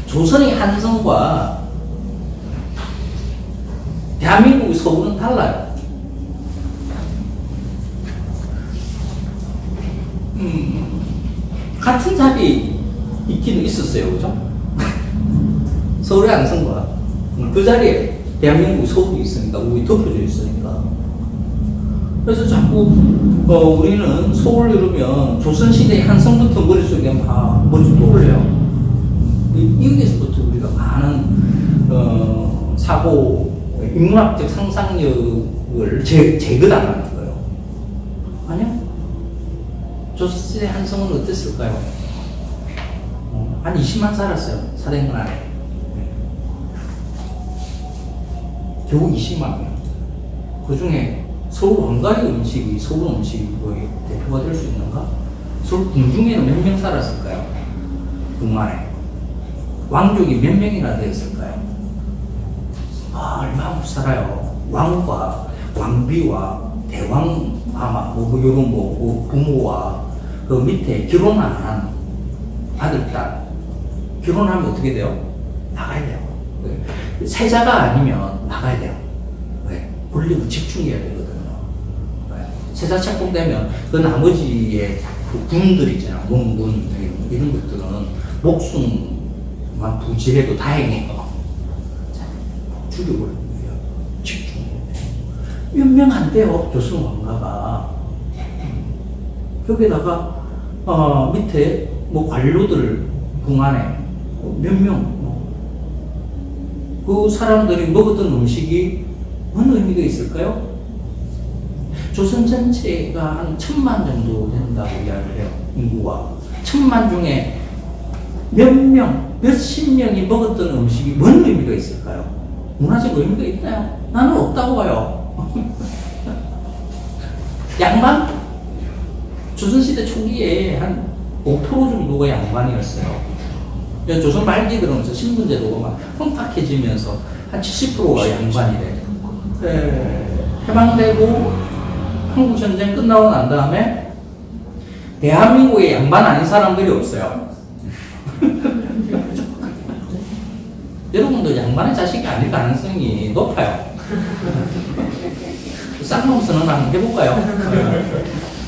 조선의 한성과 대한민국의 서울은 달라요. 같은 자리에 있기는 있었어요. 그죠? 서울의 한성과 그 자리에 대한민국 서울이 있으니까, 우리 덮여져 있으니까. 그래서 자꾸, 우리는 서울 이러면 조선시대의 한성부터 머릿속에 막, 머릿속에 떠올려요. 여기에서부터 우리가 많은, 사고, 인문학적 상상력을 제거당하는 거예요. 아니요? 조선시대 한성은 어땠을까요? 한 20만 살았어요. 사대문 안에. 겨우 20만 명. 그 중에 서울 왕가의 음식이 서울 음식이 거의 대표가 될 수 있는가? 서울 궁중에는 몇 명 살았을까요? 궁만에. 왕족이 몇 명이나 되었을까요? 얼마 못 살아요. 왕과 왕비와 대왕 아마 요런 부모와 그 밑에 결혼 안 한 아들, 딸. 결혼하면 어떻게 돼요? 나가야 돼요. 세자가 아니면 나가야 돼요. 왜? 권력을 집중해야 되거든요. 왜? 세자 착공되면 그 나머지의 그 군들 있잖아. 몽군 이런 것들은 목숨만 부지해도 다행이에요. 죽여버리는 거예요. 집중. 몇 명 안 돼요. 조선 왕가가. 여기다가 밑에 뭐 관료들 궁 안에 몇 명. 그 사람들이 먹었던 음식이 어느 의미가 있을까요? 조선 전체가 한 1000만 정도 된다고 이야기를 해요. 인구가. 1000만 중에 몇 명, 몇십 명이 먹었던 음식이 뭔 의미가 있을까요? 문화적 의미가 있나요? 나는 없다고 봐요. 양반? 조선시대 초기에 한 5% 정도가 양반이었어요. 조선 말기 들어오면서 신분제도가 막 혼탁해지면서 한 70%가 양반이래. 해방되고 한국전쟁 끝나고 난 다음에 대한민국에 양반 아닌 사람들이 없어요. 여러분도 양반의 자식이 아닐 가능성이 높아요. 쌍놈 선언 한번 해볼까요?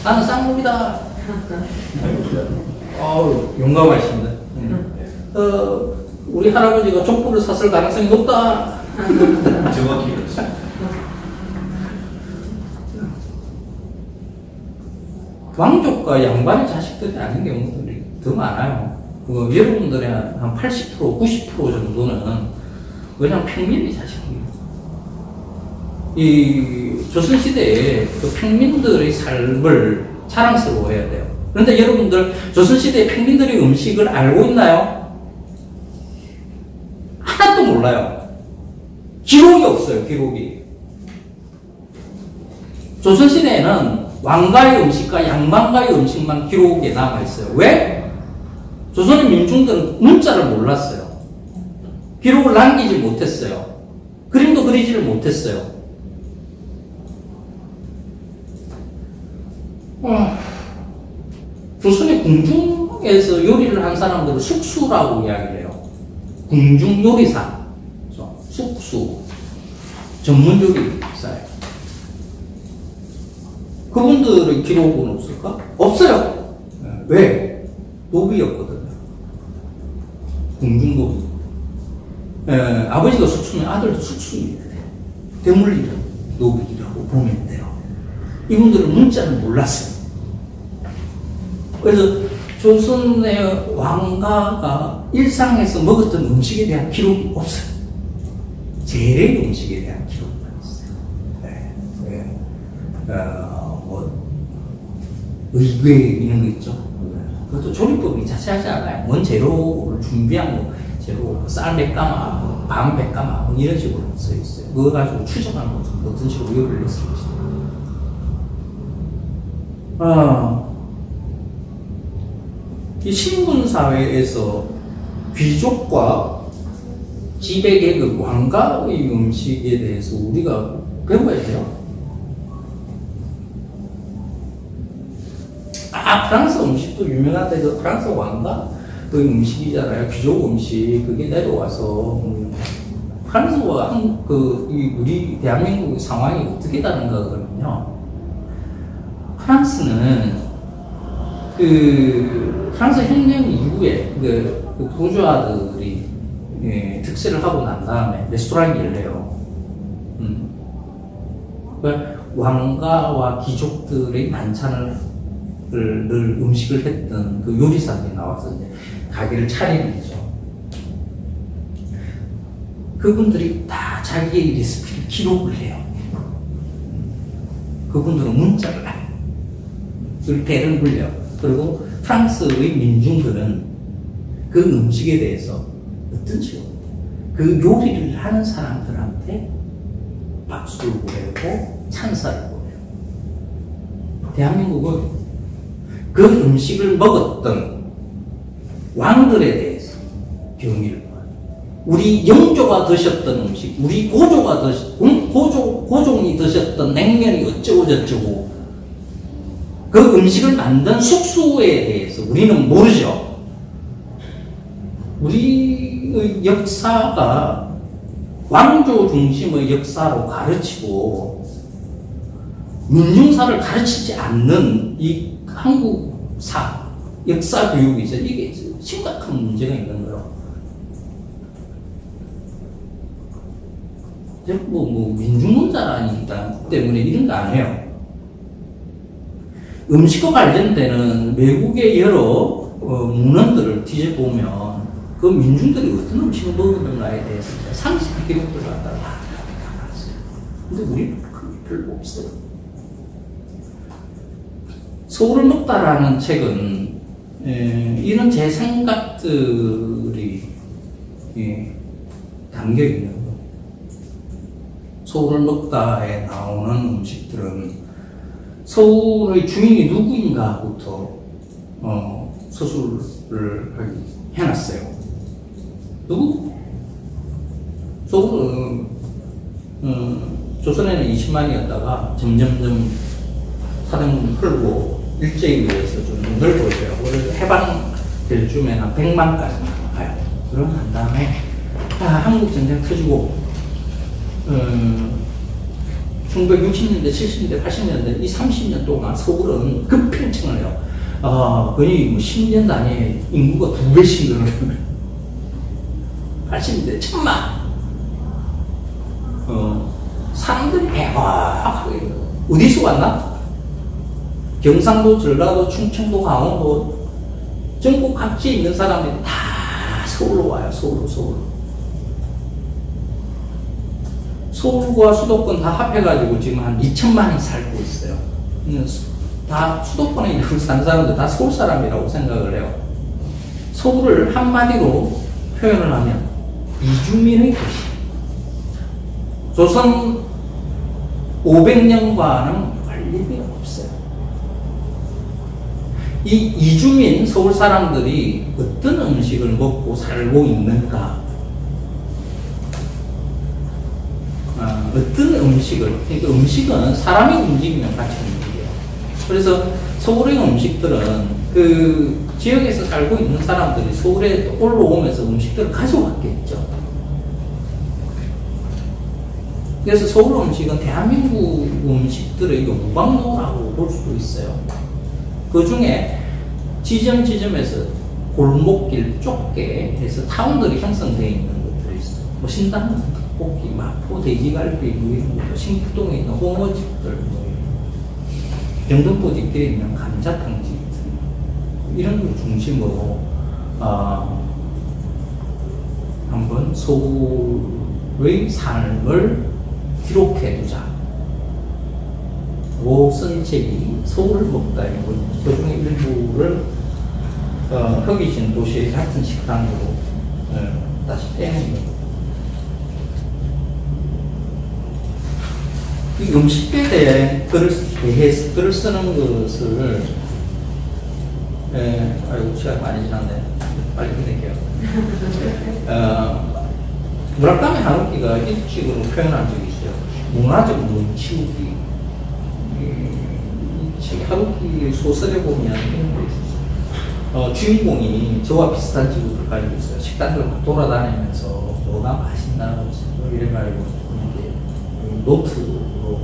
나는 쌍놈이다. 용감하십니다. 우리 할아버지가 족보를 샀을 가능성이 높다. 정확히 그렇습니다. 왕족과 양반의 자식들이 아닌 경우들이 더 많아요. 여러분들의 한 80%, 90% 정도는 그냥 평민의 자식이에요. 이 조선시대에 그 평민들의 삶을 자랑스러워해야 돼요. 그런데 여러분들 조선시대의 평민들의 음식을 알고 있나요? 하나도 몰라요. 기록이 없어요, 기록이. 조선시대에는 왕가의 음식과 양반가의 음식만 기록에 남아있어요. 왜? 조선의 민중들은 문자를 몰랐어요. 기록을 남기지 못했어요. 그림도 그리지를 못했어요. 조선의 궁중에서 요리를 한 사람들은 숙수라고 이야기를 해요. 궁중 요리사. 숙수. 전문 요리사예요. 그분들의 기록은 없을까? 없어요. 왜? 노비였거든요. 궁중노비. 아버지가 숙수면 아들도 숙수입니다. 대물리는 노비라고 보면 돼요. 이분들은 문자를 몰랐어요. 그래서 조선의 왕가가 일상에서 먹었던 음식에 대한 기록이 없어요. 재래 음식에 대한 기록만 있어요. 의궤 이런 거 있죠. 그것도 조리법이 자세하지 않아요. 뭔 재료를 준비한 거, 재료 쌀 몇 가마, 밤 몇 가마 이런 식으로 써 있어요. 그거 가지고 추정하는 거죠. 어떤 식으로 요리를 했을 것인가. 이 신분사회에서 귀족과 지배계급 왕가의 음식에 대해서 우리가 배워야 돼요. 프랑스 음식도 유명한데 그 프랑스 왕가 그 음식이잖아요. 귀족 음식. 그게 내려와서 프랑스와 우리 대한민국의 상황이 어떻게 다른가 그러면요. 프랑스는 프랑스 혁명 이후에 그 부르주아들이 득세를 하고 난 다음에 레스토랑이 열려요. 왕가와 귀족들의 만찬을 늘 음식을 했던 그 요리사들이 나와서 이제 가게를 차리는 거죠. 그분들이 다 자기의 레시피를 기록을 해요. 그분들은 문자를 해요. 그리고 배를 불려요. 그리고 프랑스의 민중들은 그 음식에 대해서 어떤 식으로 그 요리를 하는 사람들한테 박수를 보내고 찬사를 보내요. 대한민국은 그 음식을 먹었던 왕들에 대해서 경의를 봐요. 우리 영조가 드셨던 음식, 우리 고종이 드셨던 냉면이 어쩌고저쩌고 그 음식을 만든 숙수에 대해서 우리는 모르죠. 우리의 역사가 왕조 중심의 역사로 가르치고 민중사를 가르치지 않는 이 한국사, 역사 교육이 있어요. 이게 심각한 문제가 있는 거예요. 민중문자라기 때문에 이런 거 안 해요. 음식과 관련되는 외국의 여러 문헌들을 뒤져보면 그 민중들이 어떤 음식을 먹었는가에 대해서 상식의 기록들을 갖다가 다 나왔어요. 근데 우리는 그게 별로 없어요. 서울을 먹다라는 책은 이런 제 생각들이 담겨 있는 거. 서울을 먹다에 나오는 음식들은 서울의 주인이 누구인가부터 서술을 해놨어요. 누구? 서울은 조선에는 20만이었다가 점점점 사대문을 풀고 일제에 의해서 좀 넓어져요. 그래서 해방될 쯤에 한 100만까지 가요. 그러고 난 다음에 한국 전쟁 터지고 1960년대, 70년대, 80년대 이 30년 동안 서울은 급팽창을 해요. 거의 뭐 10년 단위에 인구가 2배씩 늘어나요. 80년대 1000만. 사람들이 배박하게 어디서 왔나? 경상도, 전라도, 충청도, 강원도 전국 각지에 있는 사람들이 다 서울로 와요. 서울로. 서울과 수도권 다 합해가지고 지금 한 2천만이 살고 있어요. 다 수도권에 사는 사람들 다 서울 사람이라고 생각을 해요. 서울을 한마디로 표현을 하면 이주민의 도시. 조선 500년과는 관리가 없어요. 이 이주민 서울 사람들이 어떤 음식을 먹고 살고 있는가? 어떤 음식을, 그러니까 음식은 사람이 움직이면 같이 움직여요. 그래서 서울의 음식들은 그 지역에서 살고 있는 사람들이 서울에 올라오면서 음식들을 가져왔겠죠. 그래서 서울 음식은 대한민국 음식들의 무방도라고 볼 수도 있어요. 그 중에 지점에서 골목길 좁게 해서 타운들이 형성되어 있는 것들이 있어요. 뭐 신당 떡볶이, 마포 돼지갈비, 뭐 이런 것도, 신길동에 있는 홍어집들, 영등포집길에 있는 감자탕집 이런 걸 중심으로 한번 서울의 삶을 기록해두자. 쓴 책이 서울을 먹다이고, 그 중에 일부를 혁이신 도시의 같은 식당으로 다시 빼는 거예요. 이 음식에 대해 글을 쓰는 것을, 아이고, 시간 많이 지났네. 빨리 끝낼게요. 무라카미 하루키가 이 식으로 표현한 적이 있어요. 문화적 눈치우기. 이 책 하루키 소설에 보면 이런 게 있어요. 주인공이 저와 비슷한 직업을 가지고 있어요. 식당을 막 돌아다니면서 뭐가 맛있나 이래가지고 이렇게 노트로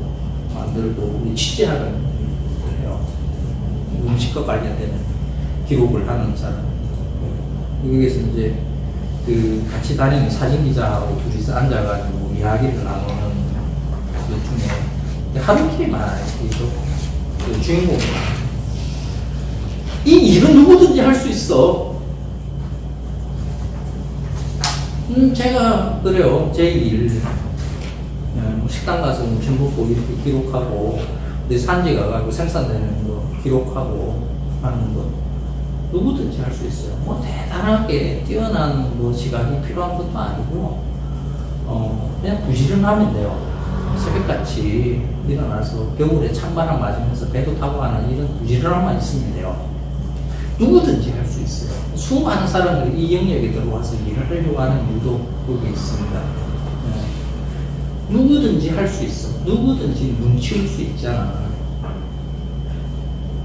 만들고 취재하는 일을 해요. 음식과 관련되는 기록을 하는 사람. 여기에서 이제 그 같이 다니는 사진 기자하고 둘이서 앉아가지고 이야기를 나누는 것 중에 하루키만 그 주인공이 이 일은 누구든지 할 수 있어. 제가 그래요. 제 일. 식당 가서 음식 먹고 이렇게 기록하고, 내 산지 가가지고 생산되는 거 기록하고 하는 거. 누구든지 할 수 있어요. 뭐 대단하게 뛰어난 뭐 지각이 필요한 것도 아니고, 그냥 부지런하면 돼요. 새벽같이 일어나서 겨울에 찬바람 맞으면서 배도 타고 가는 이런 부지런함만 있으면 돼요. 누구든지 할 수 있어요. 수많은 사람들이 이 영역에 들어와서 일을 하려고 하는 이유도 거기에 있습니다. 누구든지 할 수 있어. 누구든지 눈치울 수 있잖아.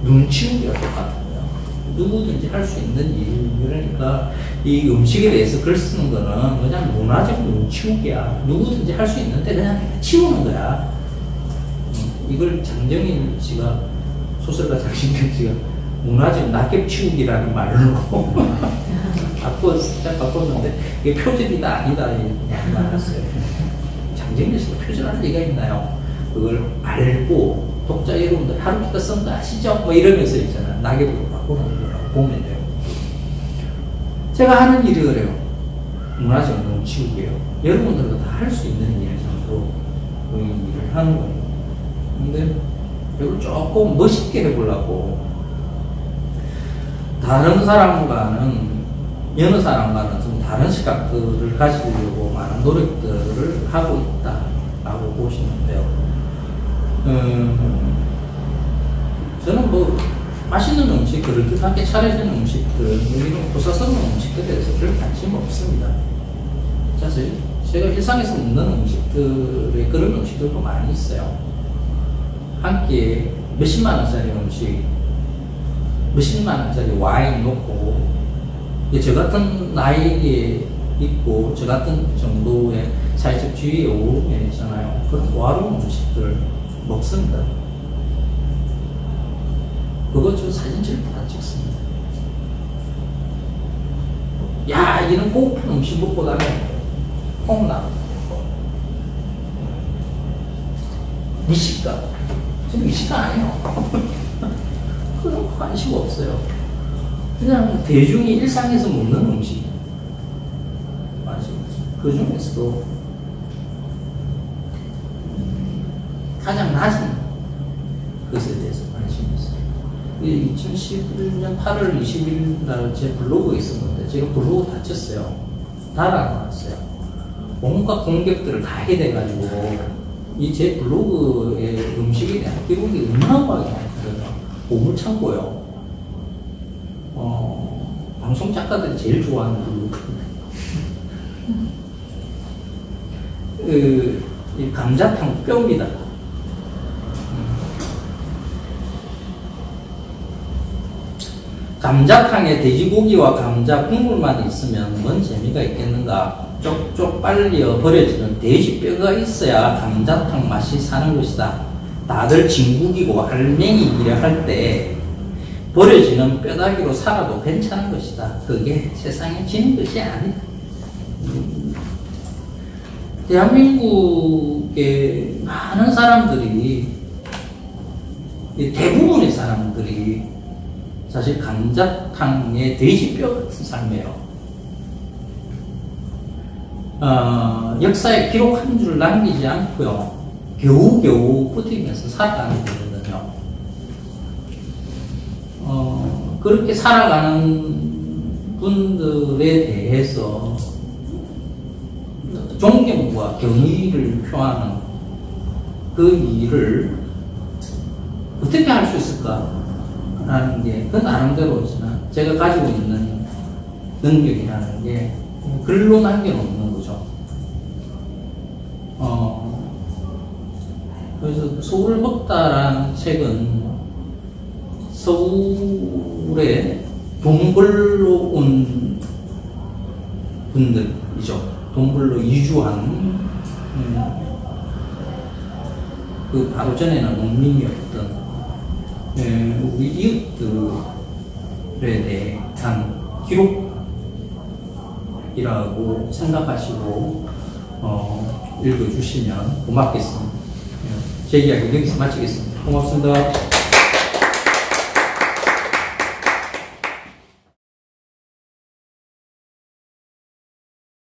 눈치우기가 똑같아요. 누구든지 할 수 있는 일. 그러니까 이 음식에 대해서 글 쓰는 거는 그냥 문화적 눈치우기야. 누구든지 할 수 있는데 그냥 치우는 거야. 이걸 장정인 씨가, 소설가 장정인 씨가 문화적 낙엽 치우기라는 말로 바꿨는데 이게 표절이다 아니다 이렇게 말했어요. 장정인 씨가 표절할 리가 있나요? 그걸 알고 독자 여러분들 하루키가 쓴 거 아시죠? 뭐 이러면서 있잖아. 낙엽으로 바꾸는 거라고 보면 돼요. 제가 하는 일이 그래요. 문화적 눈치우기예요. 여러분들도 다 할 수 있는 일 정도 그 일을 하는 거예요. 근데 이걸 조금 멋있게 해보려고 다른 사람과는, 여느 사람과는 좀 다른 시각들을 가지려고 많은 노력들을 하고 있다라고 보시면 돼요. 저는 뭐 맛있는 음식, 그럴듯하게 차려지는 음식들, 이런 고사스러운 음식들에 대해서 별 관심 없습니다. 사실 제가 일상에서 먹는 음식들에 그런 음식들도 많이 있어요. 한 끼에 몇십만 원짜리 음식, 몇십만 원짜리 와인 놓고, 저 같은 나이에 있고 저 같은 정도의 사회적 지위에 오르면 있잖아요. 그 조화로운 음식들 먹습니다. 그거 저 사진첩 다 찍습니다. 야, 이런 고급한 음식 먹고 나면 콩나. 미식가. 저는 미식가 아니에요. 그런 관심 없어요. 그냥 대중이 일상에서 먹는 음식. 그 중에서도 가장 낮은 것에 대해서 관심이 있어요. 2011년 8월 20일 날 제 블로그에 있었는데 제가 블로그 닫혔어요. 달아놨어요. 온갖 공격들을 다 해대가지고 이 제 블로그에 음식에 대한 기록이 어마어마하게 많거든요. 보물창고요. 방송 작가들이 제일 좋아하는 블로그인데. 이 감자탕 뼈입니다. 감자탕에 돼지고기와 감자 국물만 있으면 뭔 재미가 있겠는가? 쪽쪽 빨려 버려지는 돼지뼈가 있어야 감자탕 맛이 사는 것이다. 다들 진국이고 알맹이기를 할 때 버려지는 뼈다귀로 살아도 괜찮은 것이다. 그게 세상에 지는 것이 아니다. 대한민국의 많은 사람들이, 대부분의 사람들이 사실 감자탕의 돼지뼈 같은 삶이에요. 역사에 기록 한 줄 남기지 않고요. 겨우겨우 버티면서 살아가는 거거든요. 그렇게 살아가는 분들에 대해서 존경과 경의를 표하는 그 일을 어떻게 할 수 있을까? 라는 게, 그 나름대로 제가 가지고 있는 능력이라는 게 글로 남겨놓는 거죠. 그래서 서울을 걷다라는 책은 서울에 돈 벌러 온 분들이죠. 돈 벌러 이주한, 그 바로 전에는 농민이었던 우리 이웃들에 대한 기록이라고 생각하시고 읽어주시면 고맙겠습니다. 제 이야기 여기서 마치겠습니다. 고맙습니다.